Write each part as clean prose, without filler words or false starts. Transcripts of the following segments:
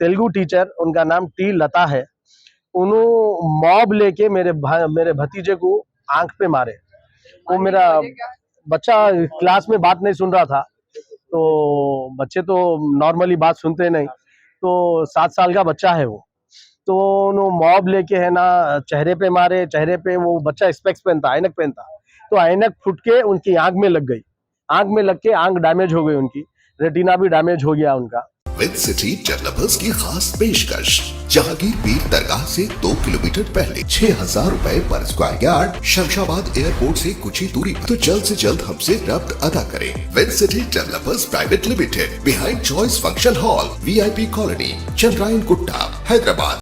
Telugu teacher, उनका नाम T लता है, उन्होंने मॉब लेके मेरे भतीजे को आंख पे मारे। वो मेरा बच्चा क्लास में बात नहीं सुन रहा था, तो बच्चे तो नॉर्मली बात सुनते नहीं, तो 7 साल का बच्चा है वो। तो उन्होंने मॉब लेके है ना चेहरे पे मारे। चेहरे पे वो बच्चा स्पेक्स पहनता, ऐनक पहनता, तो ऐनक फुट के उनकी आंख में लग गई। आंख में लग के आंख डैमेज हो गई, उनकी रेटिना भी डैमेज हो गया उनका। विद सिटी डेवलपर्स की खास पेशकश, जहांगीर पीर दरगाह से 2 किलोमीटर पहले 6,000 रुपए पर स्क्वायर यार्ड, शमशाबाद एयरपोर्ट से कुछ ही दूरी पर। तो जल्द से जल्द हमसे रब्त अदा करें। With city developers private limited, behind choice function hall, VIP colony, Chandrayangutta, Hyderabad.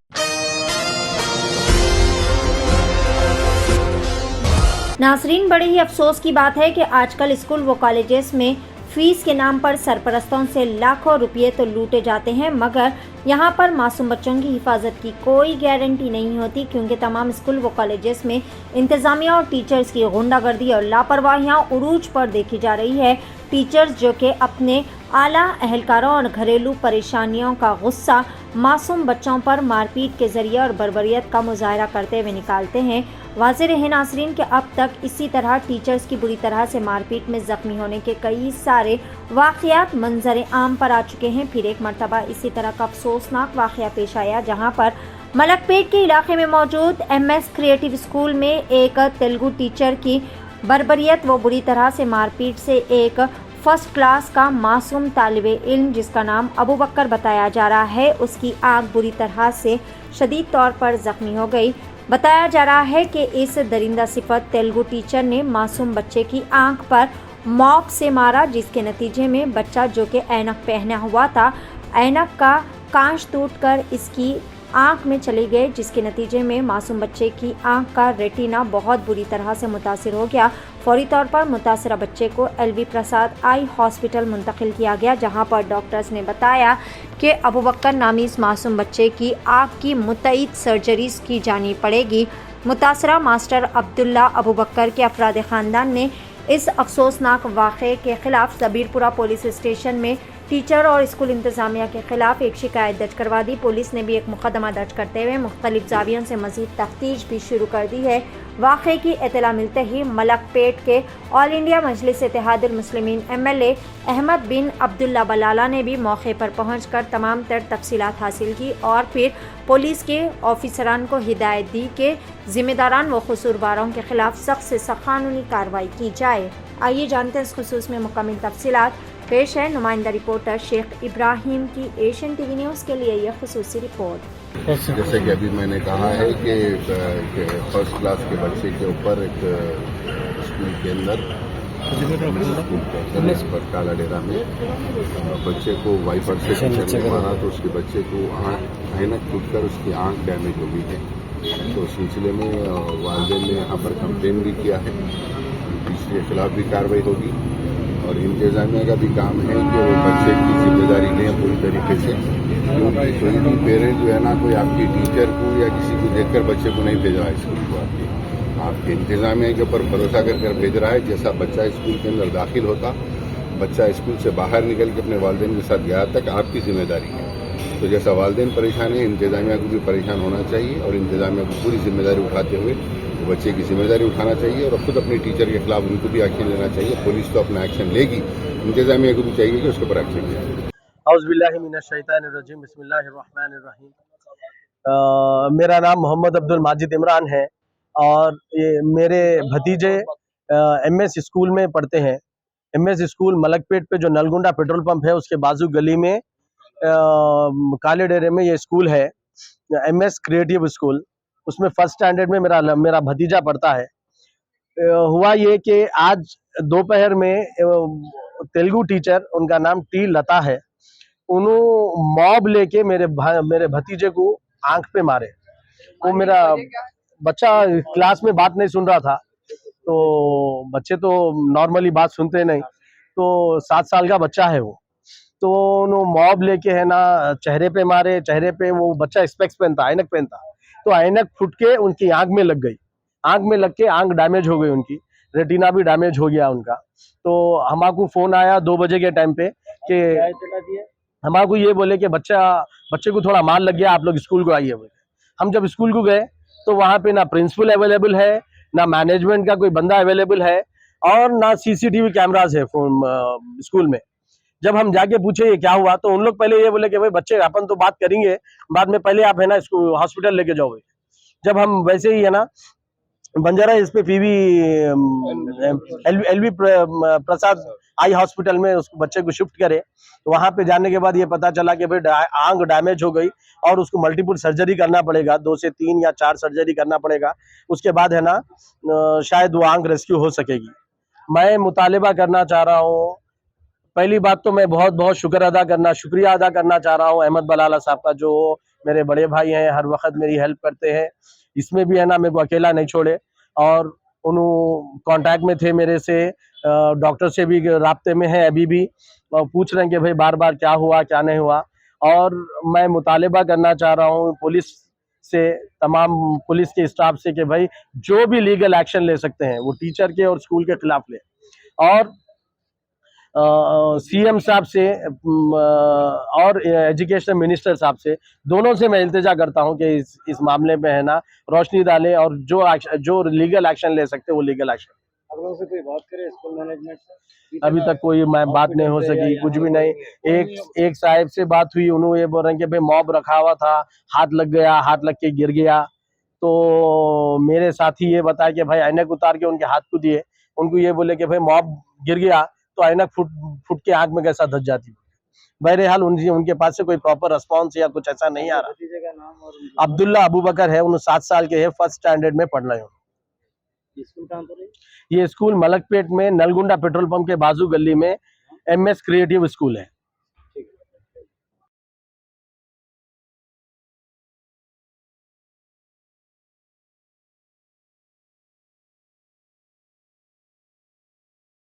नाजरीन, बड़े ही अफसोस की बात है कि आजकल स्कूल व कॉलेजेस में फीस के नाम पर सरपरस्तों से लाखों रुपये तो लूटे जाते हैं, मगर यहाँ पर मासूम बच्चों की हिफाजत की कोई गारंटी नहीं होती, क्योंकि तमाम स्कूल व कॉलेजेस में इंतज़ामिया और टीचर्स की गुंडागर्दी और लापरवाहियाँ उरूज पर देखी जा रही है। टीचर्स जो कि अपने आला एहलकारों और घरेलू परेशानियों का गुस्सा मासूम बच्चों पर मारपीट के ज़रिए और बर्बरियत का मुजाहरा करते हुए निकालते हैं। वाज़ेह रहे नाज़रीन कि अब तक इसी तरह टीचर्स की बुरी तरह से मारपीट में ज़ख्मी होने के कई सारे वाक़यात मंजर आम पर आ चुके हैं। फिर एक मरतबा इसी तरह का अफसोसनाक वाक़या पेश आया, जहाँ पर मलकपेट के इलाके में मौजूद MS क्रिएटिव स्कूल में एक तेलुगु टीचर की बर्बरियत व बुरी तरह से मारपीट से एक फर्स्ट क्लास का मासूम तालिबे इल्म, जिसका नाम अबू बकर बताया जा रहा है, उसकी आंख बुरी तरह से शदीद तौर पर ज़ख्मी हो गई। बताया जा रहा है कि इस दरिंदा सिफत तेलुगु टीचर ने मासूम बच्चे की आंख पर मॉप से मारा, जिसके नतीजे में बच्चा जो कि ऐनक पहना हुआ था, ऐनक का कांच टूटकर इसकी आंख में चले गए, जिसके नतीजे में मासूम बच्चे की आंख का रेटिना बहुत बुरी तरह से मुतासिर हो गया। फौरी तौर पर मुतासरा बच्चे को LV प्रसाद आई हॉस्पिटल मुंतकिल किया गया, जहां पर डॉक्टर्स ने बताया कि अबू बकर नामी इस मासूम बच्चे की आंख की मुतईद सर्जरीज की जानी पड़ेगी। मुतासरा मास्टर अब्दुल्ला अबू बकर के अफराद ख़ानदान ने इस अफसोसनाक वाक़े के ख़िलाफ़ सबीरपुरा पुलिस स्टेशन में टीचर और स्कूल इंतज़ामिया के ख़िलाफ़ एक शिकायत दर्ज करवा दी। पुलिस ने भी एक मुकदमा दर्ज करते हुए मुख्तलिफ ज़ावियों से मज़ीद तफ्तीश भी शुरू कर दी है। वाक़े की इत्तला मिलते ही मलकपेट के ऑल इंडिया मजलिस इत्तेहादुल मुस्लिमीन MLA अहमद बिन अब्दुल्ला बलाला ने भी मौके पर पहुंचकर तमाम तर तफसीलात हासिल की और फिर पुलिस के ऑफिसरान को हिदायत दी कि ज़िम्मेदारान व कसूरवारों के ख़िलाफ़ सख्त से सख्त कानूनी कार्रवाई की जाए। आइए जानते हैं इस खुसूस में मुकम्मल तफसीलात। पेश है नुमाइंदा रिपोर्टर शेख इब्राहिम की एशियन TV न्यूज़ के लिए यह खुसूसी रिपोर्ट। जैसे कि अभी मैंने कहा है कि फर्स्ट क्लास के बच्चे के ऊपर एक स्कूल के अंदर पर काला डेरा में बच्चे को वाइपर से टीचर ने मारा, तो उसके बच्चे को ऐनक टूटकर उसकी आंख डैमेज हो गई है। तो उस सिलसिले में वालिदैन ने यहाँ पर कंप्लेन भी किया है, इसके खिलाफ भी कार्रवाई होगी और इंतजामिया का भी काम है कि वो बच्चे की जिम्मेदारी लें पूरी तरीके से, क्योंकि कोई भी पेरेंट जो है ना, कोई आपकी टीचर को या किसी को देखकर बच्चे को नहीं भेजा है स्कूल को। आपके इंतजामिया के ऊपर भरोसा कर भेज रहा है। जैसा बच्चा स्कूल के अंदर दाखिल होता, बच्चा स्कूल से बाहर निकल के अपने वालिदैन के साथ गया तक आपकी जिम्मेदारी है। तो जैसा वालिदैन परेशान है, इंतजामिया को भी परेशान होना चाहिए और इंतजामिया को पूरी जिम्मेदारी उठाते हुए बच्चे की जिम्मेदारी उठाना चाहिए और खुद अपने टीचर के खिलाफ उनको भी एक्शन लेना चाहिए। पुलिस तो अपना एक्शन लेगी, इंतजामिया को भी चाहिए कि उसके ऊपर एक्शन ले। औज़ुबिल्लाहि मिनश्शैतानिर्रजीम, बिस्मिल्लाहिर्रहमानिर्रहीम। मेरा नाम मोहम्मद अब्दुल माजिद इमरान है और ये मेरे भतीजे MS स्कूल में पढ़ते हैं। MS स्कूल मलकपेट पे जो नलगुंडा पेट्रोल पंप है उसके बाजू गली में काले डेरे में ये स्कूल है, MS क्रिएटिव स्कूल। उसमें फर्स्ट स्टैंडर्ड में मेरा भतीजा पढ़ता है। हुआ ये कि आज दोपहर में तेलुगु टीचर, उनका नाम टी लता है, उन्होंने मॉब लेके मेरे भतीजे को आंख पे मारे। वो मेरा बच्चा क्लास में बात नहीं सुन रहा था, तो बच्चे तो नॉर्मली बात सुनते नहीं, तो 7 साल का बच्चा है वो। तो उन्होंने मॉब लेके है ना चेहरे पे मारे। चेहरे पे वो बच्चा स्पेक्स पहनता, ऐनक पहनता, तो ऐनक फुट के उनकी आंख में लग गई। आंख में लग के आंख डैमेज हो गई, उनकी रेटिना भी डैमेज हो गया उनका। तो हमारे फोन आया 2 बजे के टाइम पे कि हमारे ये बोले कि बच्चा बच्चे को थोड़ा मार लग गया, आप लोग स्कूल को आइए। हम जब स्कूल को गए तो वहाँ पे ना प्रिंसिपल अवेलेबल है, ना मैनेजमेंट का कोई बंदा अवेलेबल है, और ना सीसीटीवी कैमराज है स्कूल में। जब हम जाके पूछे ये क्या हुआ, तो उन लोग पहले ये बोले कि भाई बच्चे अपन तो बात करेंगे बाद में, पहले आप है ना इसको हॉस्पिटल लेके जाओगे। जब हम वैसे ही है ना बंजारा इस पे पीवी एलवी प्रसाद आई हॉस्पिटल में उस बच्चे को शिफ्ट करे, तो वहां पे जाने के बाद ये पता चला कि भाई आंख डैमेज हो गई और उसको मल्टीपल सर्जरी करना पड़ेगा, 2 से 3 या 4 सर्जरी करना पड़ेगा। उसके बाद है ना शायद वो आंख रेस्क्यू हो सकेगी। मैं मुतालिबा करना चाह रहा हूँ, पहली बात तो मैं बहुत बहुत शुक्रिया अदा करना चाह रहा हूँ अहमद बलाला साहब का, जो मेरे बड़े भाई हैं, हर वक्त मेरी हेल्प करते हैं। इसमें भी है ना मेरे को अकेला नहीं छोड़े, और उन्होंने कांटेक्ट में थे मेरे से, डॉक्टर से भी राब्ते में है अभी भी, और पूछ रहे हैं कि भाई बार बार क्या हुआ क्या नहीं हुआ। और मैं मुतालिबा करना चाह रहा हूँ पुलिस से, तमाम पुलिस के स्टाफ से, कि भाई जो भी लीगल एक्शन ले सकते हैं वो टीचर के और स्कूल के खिलाफ ले। और सीएम साहब से और एजुकेशन मिनिस्टर साहब से, दोनों से मैं इल्तिजा करता हूं कि इस मामले में है ना रोशनी डालें, और जो लीगल एक्शन ले सकते हैं वो लीगल एक्शन। आप लोगों से कोई बात करे स्कूल मैनेजमेंट से? अभी तक कोई बात नहीं हो सकी, कुछ भी नहीं। एक साहिब से बात हुई, उन्होंने ये बोल रहे हैं कि भाई मॉब रखा हुआ था, हाथ लग गया, हाथ लग के गिर गया। तो मेरे साथी ये बताया कि भाई ऐनक उतार के उनके हाथ को दिए, उनको ये बोले कि भाई मॉब गिर गया तो ऐनक फुट के आंख में कैसा धस जाती। बहरहाल उनके पास से कोई प्रॉपर रिस्पॉन्स या कुछ ऐसा नहीं आ रहा। भतीजे का नाम और अब्दुल्ला अबू बकर है, उन 7 साल के है, 1st स्टैंडर्ड में पढ़ रहे हो। स्कूल कहाँ पर है? ये स्कूल मलकपेट में नलगुंडा पेट्रोल पंप के बाजू गली में MS क्रिएटिव स्कूल है।